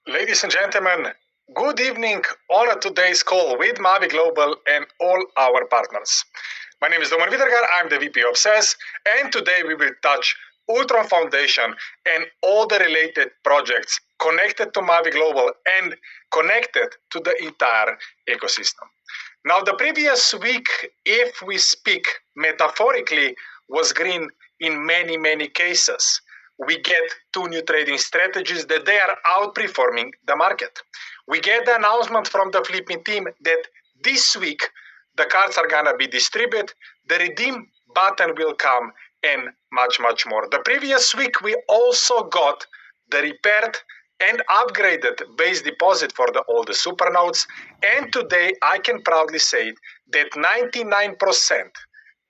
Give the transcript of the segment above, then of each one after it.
Ladies and gentlemen, good evening on today's call with Mavi Global and all our partners. My name is Doman Vidergar, I'm the VP of SES, and today we will touch Ultron Foundation and all the related projects connected to Mavi Global and connected to the entire ecosystem. Now, the previous week, if we speak metaphorically, was green in many cases. We get two new trading strategies that they are outperforming the market. We get the announcement from the flipping team that this week the cards are gonna be distributed, the redeem button will come, and much more. The previous week we also got the repaired and upgraded base deposit for all the supernodes, and today I can proudly say that 99%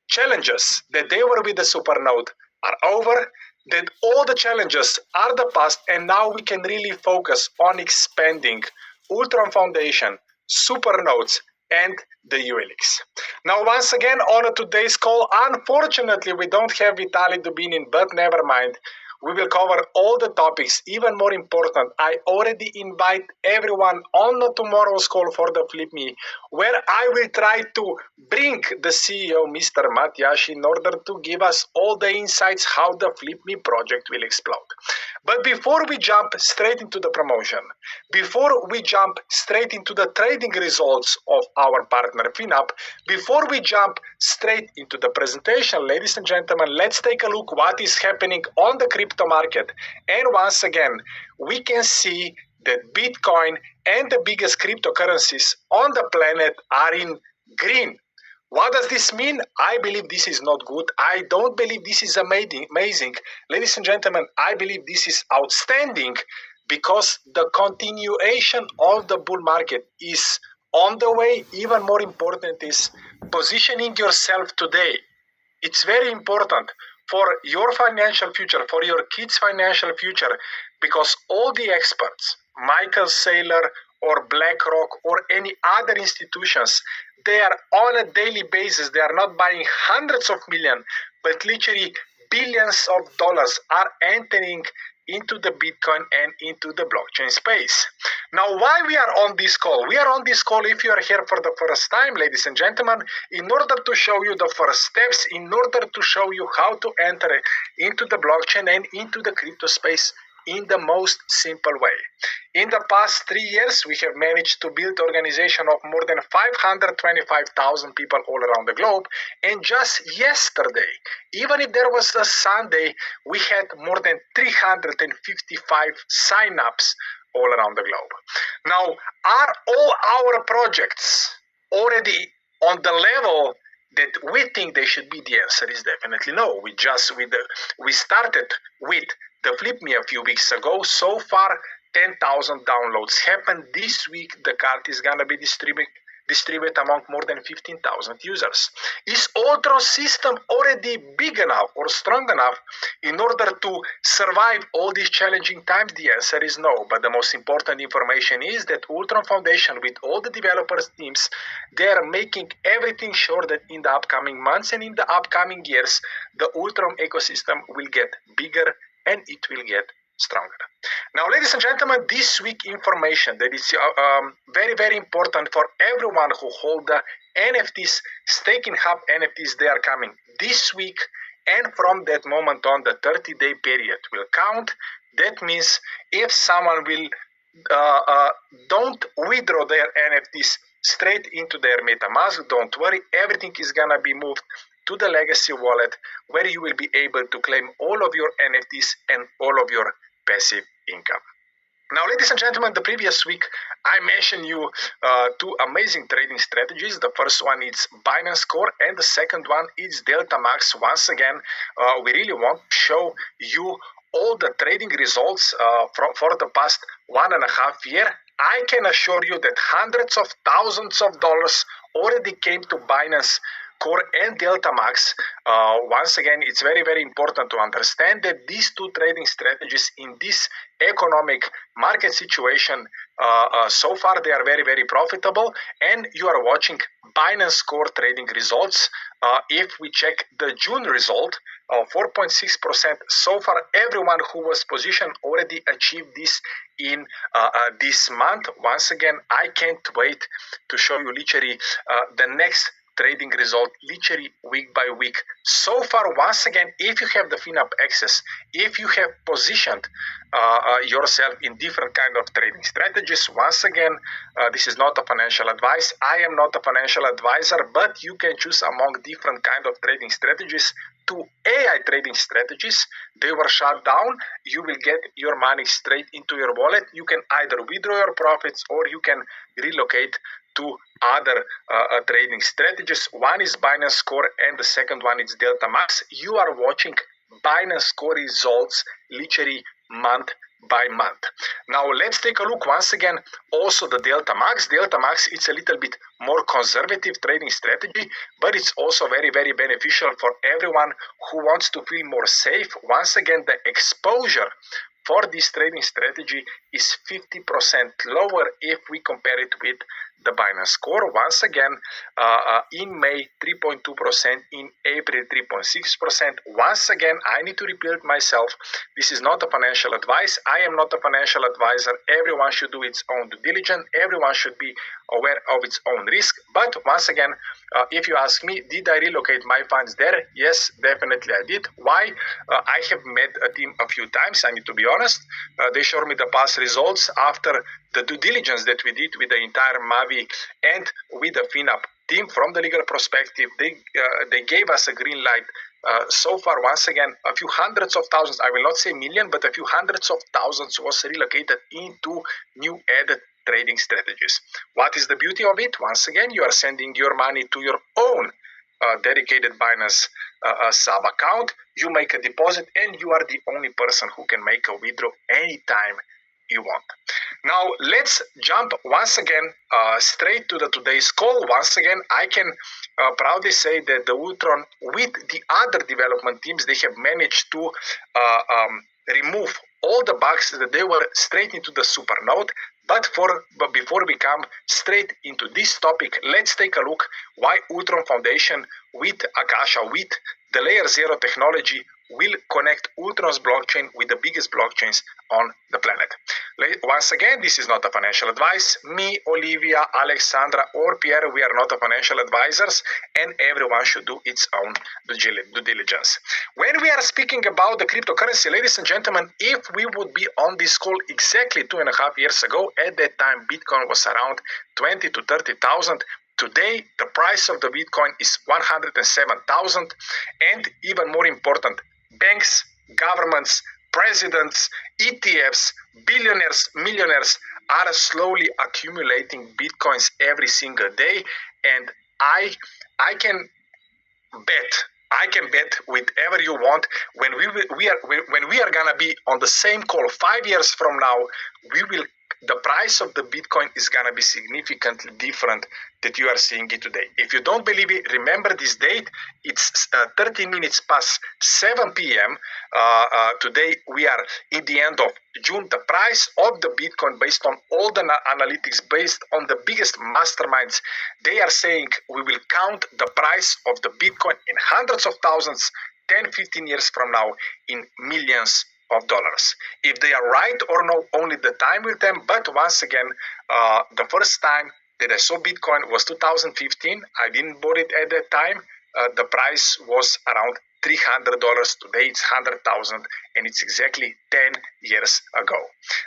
challenges that they were with the supernode are over, that all the challenges are the past, and now we can really focus on expanding Ultron Foundation, supernodes, and the ULX. Now, once again, on today's call, unfortunately, we don't have Vitaly Dubinin, but never mind. We will cover all the topics. Even more important, I already invite everyone on tomorrow's call for the Flip Me, where I will try to bring the CEO, Mr. Matyash, in order to give us all the insights how the Flip Me project will explode. But before we jump straight into the promotion, before we jump straight into the trading results of our partner FinUp, before we jump straight into the presentation, ladies and gentlemen, let's take a look what is happening on the crypto market. And once again, we can see that Bitcoin and the biggest cryptocurrencies on the planet are in green. What does this mean? I believe this is not good. I don't believe this is amazing. Ladies and gentlemen, I believe this is outstanding because the continuation of the bull market is on the way. Even more important is positioning yourself today. It's very important for your financial future, for your kids' financial future, because all the experts, Michael Saylor or BlackRock or any other institutions, they are on a daily basis, they are not buying hundreds of millions, but literally billions of dollars are entering into the Bitcoin and into the blockchain space. Now, why we are on this call? We are on this call, if you are here for the first time, ladies and gentlemen, in order to show you the first steps, in order to show you how to enter into the blockchain and into the crypto space in the most simple way. In the past 3 years, we have managed to build an organization of more than 525,000 people all around the globe. And just yesterday, even if there was a Sunday, we had more than 355 sign-ups all around the globe. Now, are all our projects already on the level that we think they should be? The answer is definitely no. We started with the Flip Me a few weeks ago. So far, 10,000 downloads happened. This week, the card is going to be distributed among more than 15,000 users. Is Ultron system already big enough or strong enough in order to survive all these challenging times? The answer is no. But the most important information is that Ultron Foundation, with all the developers teams, they are making everything sure that in the upcoming months and in the upcoming years, the Ultron ecosystem will get bigger and it will get stronger. Now, ladies and gentlemen, this week information that is very important for everyone who hold the NFTs, staking hub NFTs, they are coming this week, and from that moment on, the 30-day period will count. That means if someone will don't withdraw their NFTs straight into their MetaMask, don't worry, everything is gonna be moved to the legacy wallet, where you will be able to claim all of your NFTs and all of your passive income. Now, ladies and gentlemen, the previous week I mentioned you two amazing trading strategies. The first one is Binance Core, and the second one is Delta Max. Once again, we really want to show you all the trading results for the past 1.5 years. I can assure you that hundreds of thousands of dollars already came to Binance Core and Delta Max. Once again, it's very important to understand that these two trading strategies in this economic market situation, so far they are very profitable, and you are watching Binance Core trading results. If we check the June result, 4.6%. So far, everyone who was positioned already achieved this in this month. Once again, I can't wait to show you literally the next trading result literally week by week. So far, once again, if you have the FinUp access, if you have positioned yourself in different kind of trading strategies, once again, this is not a financial advice. I am not a financial advisor, but you can choose among different kind of trading strategies. To AI trading strategies, they were shut down. You will get your money straight into your wallet. You can either withdraw your profits or you can relocate to other trading strategies. One is Binance Score and the second one is Delta Max. You are watching Binance Score results literally month by month. Now let's take a look once again also the Delta Max. Delta Max, it's a little bit more conservative trading strategy, but it's also very, very beneficial for everyone who wants to feel more safe. Once again, the exposure for this trading strategy is 50% lower if we compare it with the Binance Score. Once again, in May 3.2%, in April 3.6%. Once again, I need to repeat myself, this is not a financial advice. I am not a financial advisor. Everyone should do its own due diligence. Everyone should be aware of its own risk. But once again, if you ask me, did I relocate my funds there? Yes, definitely I did. Why? I have met a team a few times, I need to be honest. They showed me the past results after the due diligence that we did with the entire Mavi and with the FinUp team from the legal perspective. They gave us a green light. So far, once again, a few hundreds of thousands, I will not say million, but a few hundreds of thousands was relocated into new added trading strategies. What is the beauty of it? Once again, you are sending your money to your own dedicated Binance sub account. You make a deposit and you are the only person who can make a withdrawal anytime you want. Now let's jump once again straight to today's call. Once again, I can proudly say that the Ultron with the other development teams, they have managed to remove all the bugs that they were straight into the supernode. But before we come straight into this topic, let's take a look why Ultron Foundation with AKASHA, with the Layer 0 technology, will connect Ultron's blockchain with the biggest blockchains on the planet. Once again, this is not a financial advice. Me, Olivia, Alexandra, or Pierre, we are not financial advisors, and everyone should do its own due diligence. When we are speaking about the cryptocurrency, ladies and gentlemen, if we would be on this call exactly 2.5 years ago, at that time Bitcoin was around 20 to 30,000. Today, the price of the Bitcoin is 107,000, and even more important, banks, governments, presidents, ETFs, billionaires, millionaires are slowly accumulating Bitcoins every single day, and I can bet whatever you want when we are gonna be on the same call 5 years from now, the price of the Bitcoin is gonna be significantly different that you are seeing it today. If you don't believe it, remember this date. It's 13 minutes past 7 p.m. Today we are in the end of June. The price of the Bitcoin, based on all the analytics, based on the biggest masterminds, they are saying we will count the price of the Bitcoin in hundreds of thousands, 10, 15 years from now, in millions of dollars. If they are right or no, only the time will tell. But once again, the first time that I saw Bitcoin was 2015. I didn't bought it at that time. The price was around $300. Today it's 100,000, and it's exactly 10 years ago.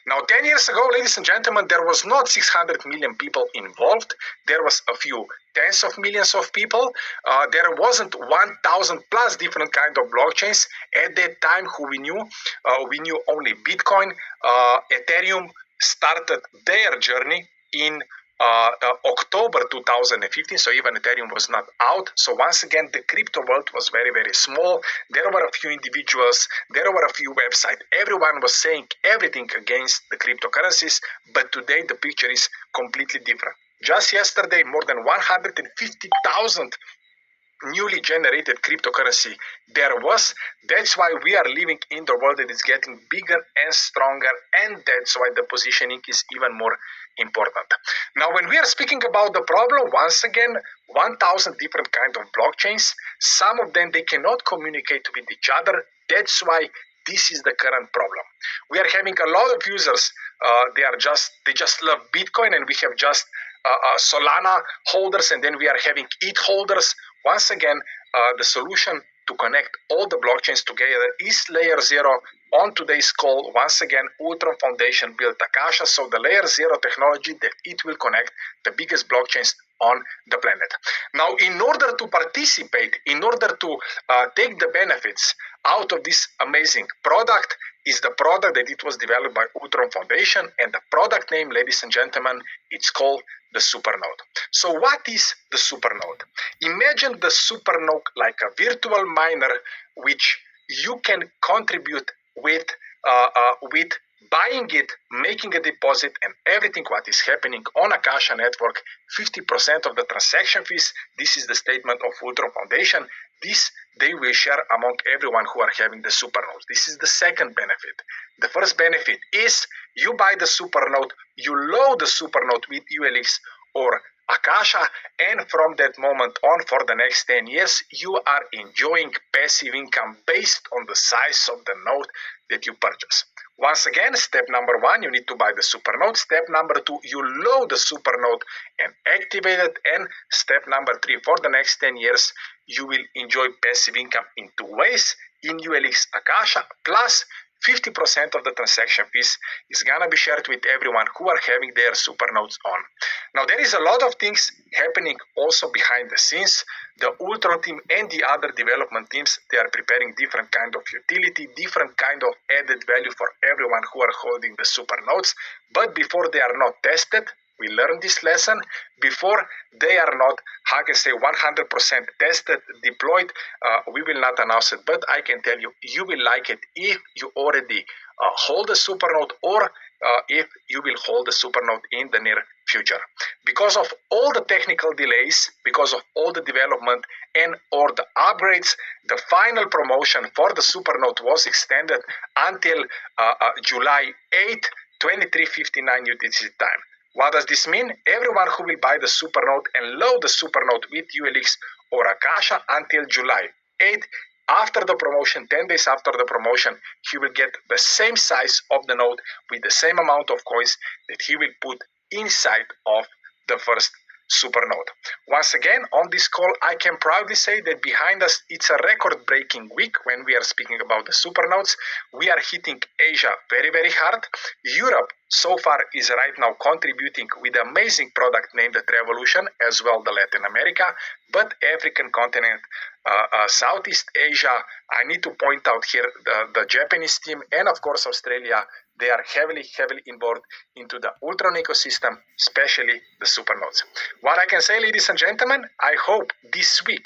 Now, 10 years ago, ladies and gentlemen, there was not 600 million people involved. There was a few tens of millions of people. There wasn't 1,000 plus different kind of blockchains at that time who we knew. We knew only Bitcoin. Ethereum started their journey in October 2015, so even Ethereum was not out. So once again, the crypto world was very, very small. There were a few individuals, there were a few websites. Everyone was saying everything against the cryptocurrencies, but today the picture is completely different. Just yesterday, more than 150,000 newly generated cryptocurrency there was. That's why we are living in the world that is getting bigger and stronger, and that's why the positioning is even more important. Now, when we are speaking about the problem, once again, 1,000 different kind of blockchains. Some of them, they cannot communicate with each other. That's why this is the current problem. We are having a lot of users. They just love Bitcoin, and we have just Solana holders, and then we are having ETH holders. Once again, the solution to connect all the blockchains together is layer 0. On today's call, once again, Ultron Foundation built AKASHA, so the layer 0 technology that it will connect the biggest blockchains on the planet. Now, in order to participate, in order to take the benefits out of this amazing product, is the product that it was developed by Ultron Foundation, and the product name, ladies and gentlemen, it's called the Supernode. So what is the Supernode? Imagine the Supernode like a virtual miner which you can contribute with buying it, making a deposit, and everything what is happening on AKASHA network, 50% of the transaction fees. This is the statement of Ultron Foundation. This they will share among everyone who are having the Supernode. This is the second benefit. The first benefit is you buy the Supernode, you load the Supernode with ULX or AKASHA, and from that moment on for the next 10 years, you are enjoying passive income based on the size of the node that you purchase. Once again, step number 1, you need to buy the Supernode. Step number 2, you load the Supernode and activate it. And step number 3, for the next 10 years, you will enjoy passive income in 2 ways, in ULX AKASHA, plus 50% of the transaction fees is gonna be shared with everyone who are having their Supernodes on. Now, there is a lot of things happening also behind the scenes. The Ultron team and the other development teams, they are preparing different kind of utility, different kind of added value for everyone who are holding the Supernodes. But before they are not tested, we learned this lesson. Before they are not, how can I say, 100% tested, deployed, we will not announce it. But I can tell you, you will like it if you already hold a Supernode, or if you will hold a Supernode in the near future. Because of all the technical delays, because of all the development and or the upgrades, the final promotion for the Supernode was extended until July 8th, 23:59 UTC time. What does this mean? Everyone who will buy the Supernode and load the Supernode with ULX or AKASHA until July 8th, after the promotion, 10 days after the promotion, he will get the same size of the node with the same amount of coins that he will put inside of the first Supernode. Once again, on this call, I can proudly say that behind us, it's a record-breaking week when we are speaking about the Supernodes. We are hitting Asia very, very hard. Europe so far is right now contributing with an amazing product named the Revolution, as well the Latin America, but African continent, Southeast Asia, I need to point out here the Japanese team, and of course Australia. They are heavily involved into the Ultron ecosystem, especially the Supernodes. What I can say, ladies and gentlemen, I hope this week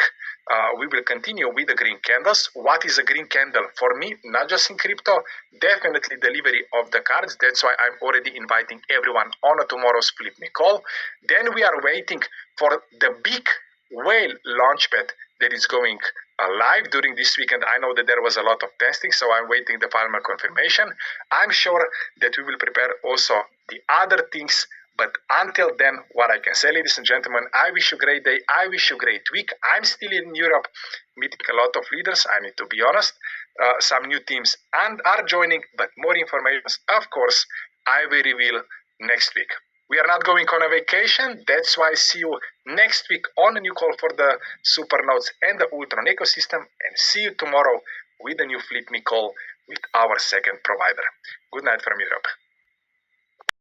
we will continue with the green candles. What is a green candle? For me, not just in crypto, definitely delivery of the cards. That's why I'm already inviting everyone on tomorrow's Flip Me call. Then we are waiting for the big whale launchpad that is going live during this weekend. I know that there was a lot of testing, so I'm waiting the final confirmation. I'm sure that we will prepare also the other things. But until then, what I can say, ladies and gentlemen, I wish you a great day. I wish you a great week. I'm still in Europe meeting a lot of leaders. I need to be honest. Some new teams and are joining, but more information, of course, I will reveal next week. We are not going on a vacation. That's why I see you next week on a new call for the Supernodes and the Ultron ecosystem. And see you tomorrow with a new Flip Me call with our second provider. Good night from Europe.